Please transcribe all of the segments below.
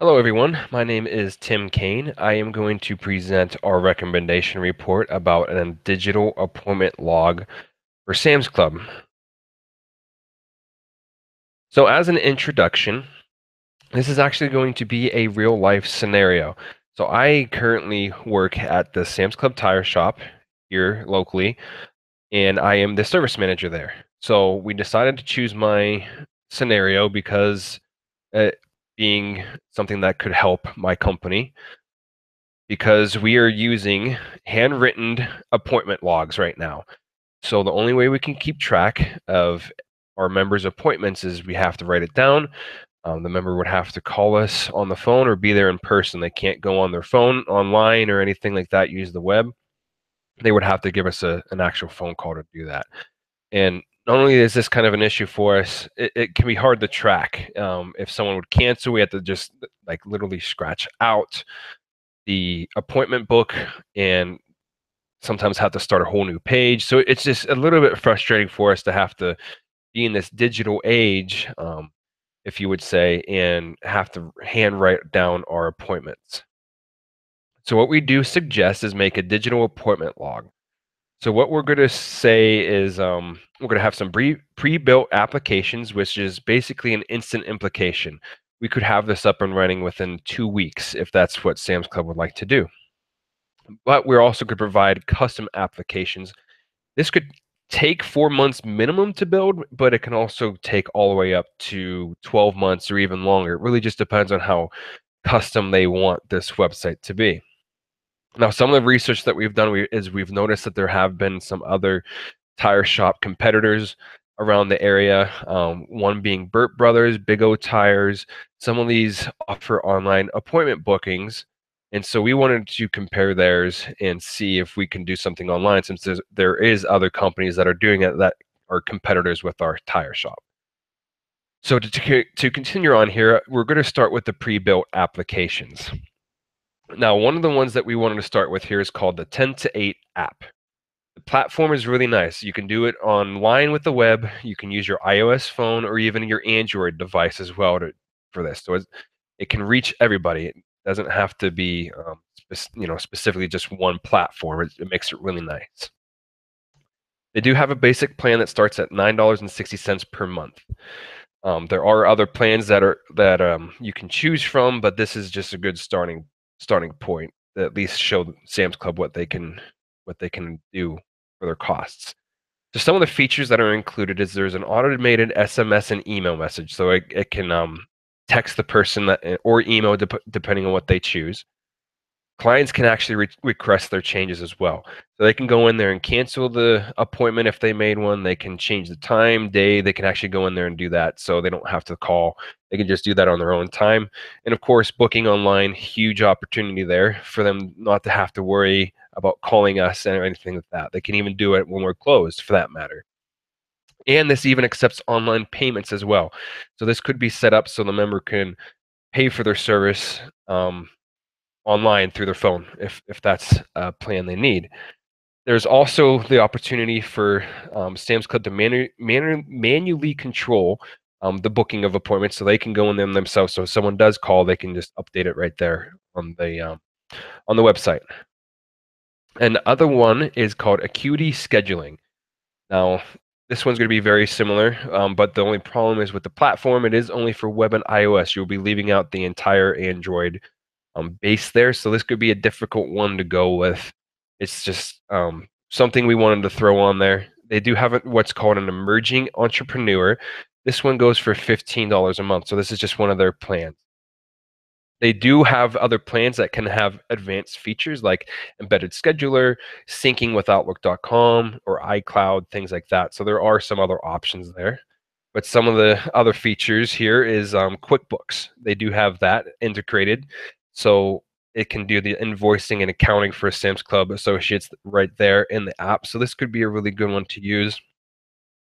Hello, everyone. My name is Tim Kane. I am going to present our recommendation report about a digital appointment log for Sam's Club. So, as an introduction, this is actually going to be a real life scenario. So, I currently work at the Sam's Club tire shop here locally, and I am the service manager there. So, we decided to choose my scenario because it being something that could help my company because we are using handwritten appointment logs right now. So the only way we can keep track of our members' appointments is we have to write it down. The member would have to call us on the phone or be there in person. They can't go on their phone online or anything like that, use the web. They would have to give us an actual phone call to do that. And not only is this kind of an issue for us, it can be hard to track. If someone would cancel, we have to just like literally scratch out the appointment book and sometimes have to start a whole new page. So it's just a little bit frustrating for us to have to be in this digital age, if you would say, and have to hand write down our appointments. So what we do suggest is make a digital appointment log. So what we're going to say is we're going to have some pre-built applications, which is basically an instant implication. We could have this up and running within 2 weeks if that's what Sam's Club would like to do. But we're also going to provide custom applications. This could take 4 months minimum to build, but it can also take all the way up to 12 months or even longer. It really just depends on how custom they want this website to be. Now, some of the research that we've done is we've noticed that there have been some other tire shop competitors around the area. One being Burt Brothers, Big O Tires. Some of these offer online appointment bookings, and so we wanted to compare theirs and see if we can do something online, since there is other companies that are doing it that are competitors with our tire shop. So to continue on here, we're going to start with the pre-built applications. Now, one of the ones that we wanted to start with here is called the 10 to 8 app. The platform is really nice. You can do it online with the web. You can use your iOS phone or even your Android device as well for this. So it can reach everybody. It doesn't have to be, specifically just one platform. It makes it really nice. They do have a basic plan that starts at $9.60 per month. There are other plans that you can choose from, but this is just a good starting point to at least show Sam's Club what they can do for their costs. So some of the features that are included is there's an automated SMS and email message, so it can text the person or email depending on what they choose. Clients can actually request their changes as well. So they can go in there and cancel the appointment if they made one. They can change the time, day. They can actually go in there and do that, so they don't have to call. They can just do that on their own time. And of course, booking online, huge opportunity there for them not to have to worry about calling us or anything like that. They can even do it when we're closed, for that matter. And this even accepts online payments as well. So this could be set up so the member can pay for their service online through their phone if that's a plan they need. There's also the opportunity for Sam's Club to manually control the booking of appointments, so they can go in them themselves. So if someone does call, they can just update it right there on the website. And the other one is called Acuity Scheduling. Now, this one's going to be very similar, but the only problem is with the platform, it is only for web and iOS. You'll be leaving out the entire Android base there, so this could be a difficult one to go with. It's just something we wanted to throw on there. They do have what's called an emerging entrepreneur. This one goes for $15 a month, so this is just one of their plans. They do have other plans that can have advanced features like embedded scheduler, syncing with Outlook.com or iCloud, things like that. So there are some other options there. But some of the other features here is QuickBooks. They do have that integrated. So it can do the invoicing and accounting for Sam's Club associates right there in the app. So this could be a really good one to use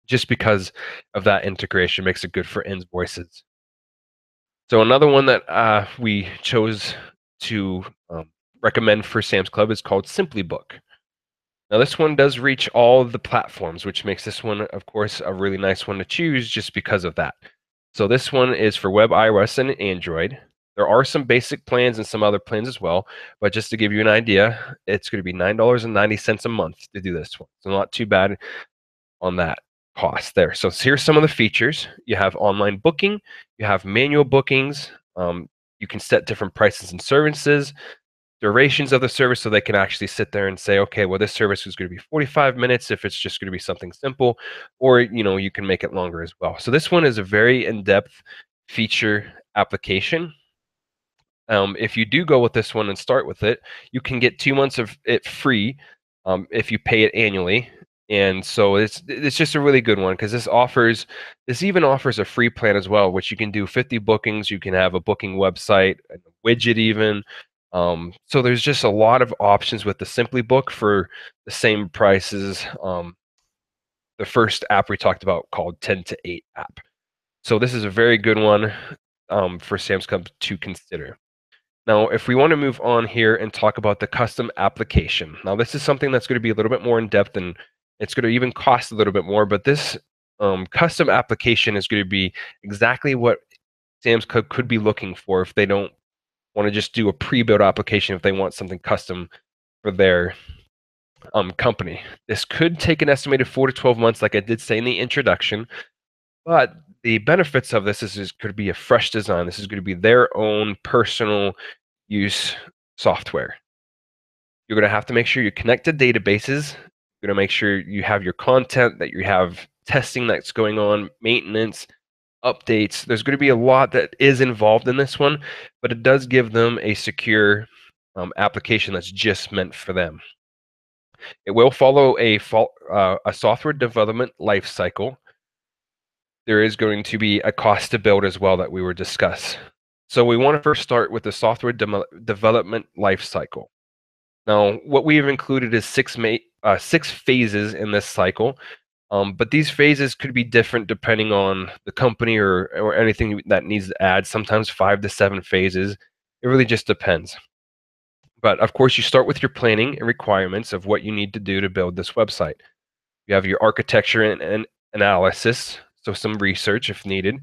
just because of that integration. Makes it good for invoices. So another one that we chose to recommend for Sam's Club is called SimplyBook. Now this one does reach all of the platforms, which makes this one, of course, a really nice one to choose just because of that. So this one is for web, iOS, and Android. There are some basic plans and some other plans as well, but just to give you an idea, it's going to be $9.90 a month to do this one. So not too bad on that cost there. So here's some of the features. You have online booking, you have manual bookings, you can set different prices and services, durations of the service, so they can actually sit there and say, okay, well, this service is going to be 45 minutes if it's just going to be something simple, or you can make it longer as well. So this one is a very in-depth feature application. If you do go with this one and start with it, you can get 2 months of it free if you pay it annually. And so it's just a really good one because this even offers a free plan as well, which you can do 50 bookings. You can have a booking website, a widget even. So there's just a lot of options with the Simply Book for the same prices. The first app we talked about called 10 to 8 app. So this is a very good one for Sam's Club to consider. Now, if we want to move on here and talk about the custom application. Now, this is something that's going to be a little bit more in depth and it's going to even cost a little bit more, but this custom application is going to be exactly what Sam's Club could be looking for if they don't want to just do a pre-built application, if they want something custom for their company. This could take an estimated 4 to 12 months, like I did say in the introduction, but the benefits of this is could be a fresh design. This is going to be their own personal use software. You're going to have to make sure you connect to databases. You're going to make sure you have your content, that you have testing that's going on, maintenance, updates. There's going to be a lot that is involved in this one, but it does give them a secure application that's just meant for them. It will follow a software development life cycle. There is going to be a cost to build as well that we will discuss. So we want to first start with the software development life cycle. Now, what we have included is six phases in this cycle, but these phases could be different depending on the company or anything that needs to add. Sometimes 5 to 7 phases. It really just depends. But of course, you start with your planning and requirements of what you need to do to build this website. You have your architecture and analysis, so some research if needed.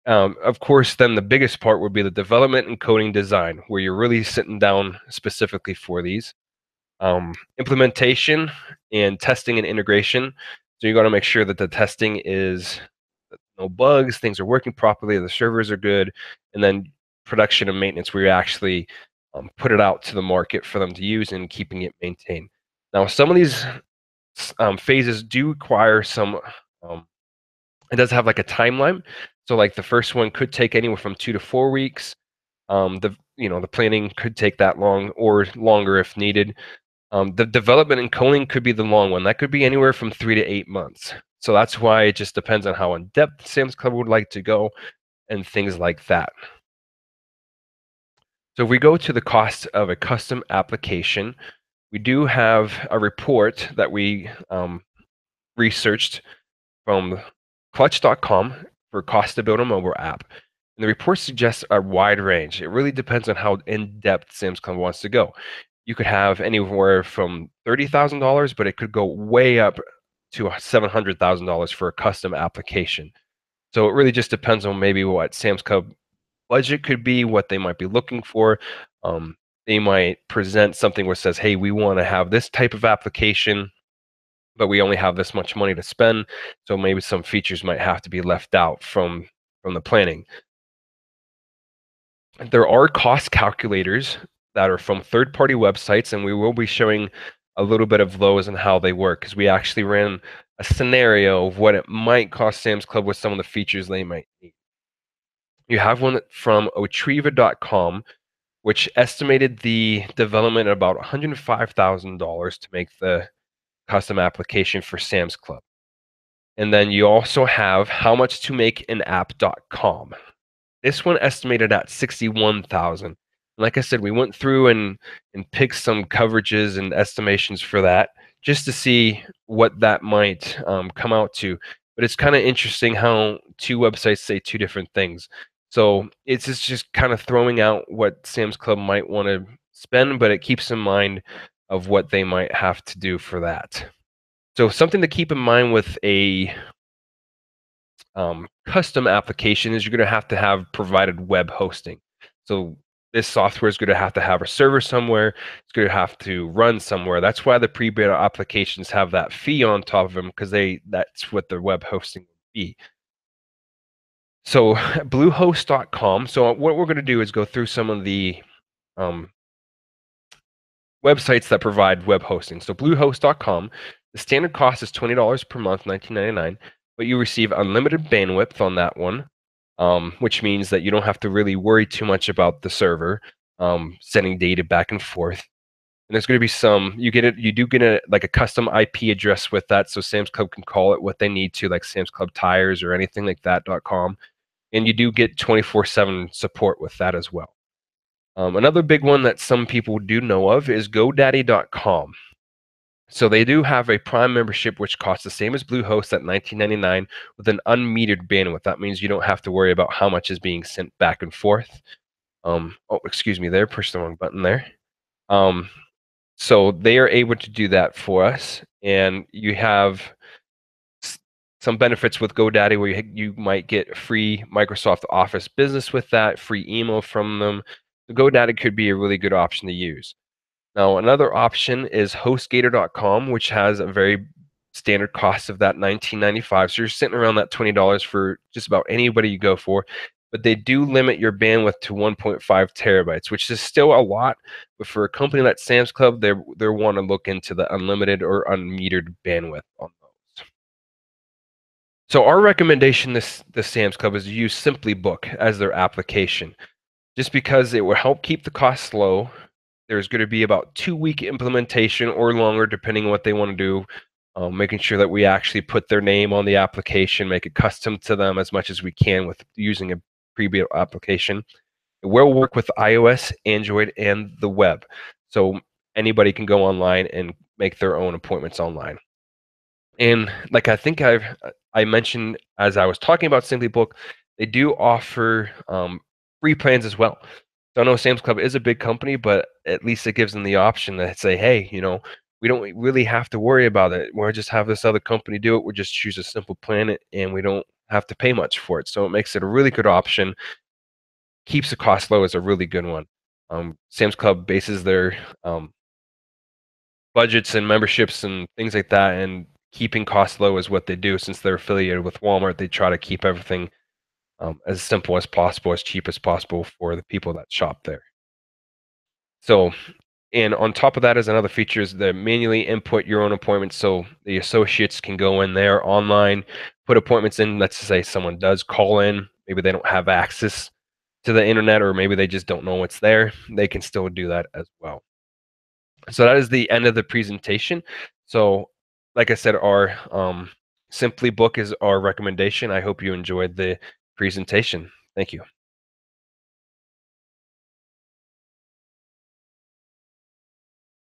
Of course, then the biggest part would be the development and coding design, where you're really sitting down specifically for these. Implementation and testing and integration. So you got to make sure that the testing is no bugs, things are working properly, the servers are good, and then production and maintenance, where you actually put it out to the market for them to use and keeping it maintained. Now, some of these phases do require some. It does have like a timeline. So like the first one could take anywhere from 2 to 4 weeks. The planning could take that long or longer if needed. The development and coding could be the long one. That could be anywhere from 3 to 8 months. So that's why it just depends on how in depth Sam's Club would like to go and things like that. So if we go to the cost of a custom application, we do have a report that we researched from Clutch.com for cost to build a mobile app. And the report suggests a wide range. It really depends on how in-depth Sam's Club wants to go. You could have anywhere from $30,000, but it could go way up to $700,000 for a custom application. So it really just depends on maybe what Sam's Club budget could be, what they might be looking for. They might present something where it says, hey, we want to have this type of application, but we only have this much money to spend. So maybe some features might have to be left out from the planning. There are cost calculators that are from third-party websites, and we will be showing a little bit of those and how they work, because we actually ran a scenario of what it might cost Sam's Club with some of the features they might need. You have one from Otriva.com, which estimated the development at about $105,000 to make the custom application for Sam's Club. And then you also have how much to make an app.com. This one estimated at $61,000. Like I said, we went through and picked some coverages and estimations for that just to see what that might come out to. But it's kind of interesting how two websites say two different things. So it's just kind of throwing out what Sam's Club might want to spend, but it keeps in mind of what they might have to do for that. So something to keep in mind with a custom application is you're going to have provided web hosting. So this software is going to have a server somewhere. It's going to have to run somewhere. That's why the pre-built applications have that fee on top of them, because that's what their web hosting would be. So Bluehost.com. So what we're going to do is go through some of the um, websites that provide web hosting. So Bluehost.com, the standard cost is $20 per month, $19.99, but you receive unlimited bandwidth on that one, which means that you don't have to really worry too much about the server sending data back and forth. And there's going to be you do get like a custom IP address with that, so Sam's Club can call it what they need to, like Sam's Club Tires or anything like that.com. And you do get 24/7 support with that as well. Another big one that some people do know of is GoDaddy.com. So they do have a Prime membership, which costs the same as Bluehost at $19.99 with an unmetered bandwidth. That means you don't have to worry about how much is being sent back and forth. Oh, excuse me, there, pushed the wrong button there. So they are able to do that for us, and you have some benefits with GoDaddy where you might get free Microsoft Office Business with that, free email from them. So GoDaddy could be a really good option to use. Now, another option is HostGator.com, which has a very standard cost of that $19.95. So you're sitting around that $20 for just about anybody you go for. But they do limit your bandwidth to 1.5 terabytes, which is still a lot. But for a company like Sam's Club, they want to look into the unlimited or unmetered bandwidth on those. So our recommendation the Sam's Club is to use Simply Book as their application, just because it will help keep the costs low. There's going to be about 2-week implementation or longer, depending on what they want to do. Making sure that we actually put their name on the application, make it custom to them as much as we can with using a pre-built application. It will work with iOS, Android, and the web. So anybody can go online and make their own appointments online. And like I mentioned as I was talking about Simply Book, they do offer free plans as well. So I know Sam's Club is a big company, but at least it gives them the option to say, hey, we don't really have to worry about it. We'll just have this other company do it. We'll just choose a simple plan and we don't have to pay much for it. So it makes it a really good option. Keeps the cost low is a really good one. Sam's Club bases their budgets and memberships and things like that, and keeping costs low is what they do. Since they're affiliated with Walmart, they try to keep everything as simple as possible, as cheap as possible for the people that shop there. So, and on top of that is another feature is the manually input your own appointments. So the associates can go in there online, put appointments in. Let's say someone does call in, maybe they don't have access to the internet, or maybe they just don't know what's there. They can still do that as well. So that is the end of the presentation. So like I said, our Simply Book is our recommendation. I hope you enjoyed the presentation. Thank you.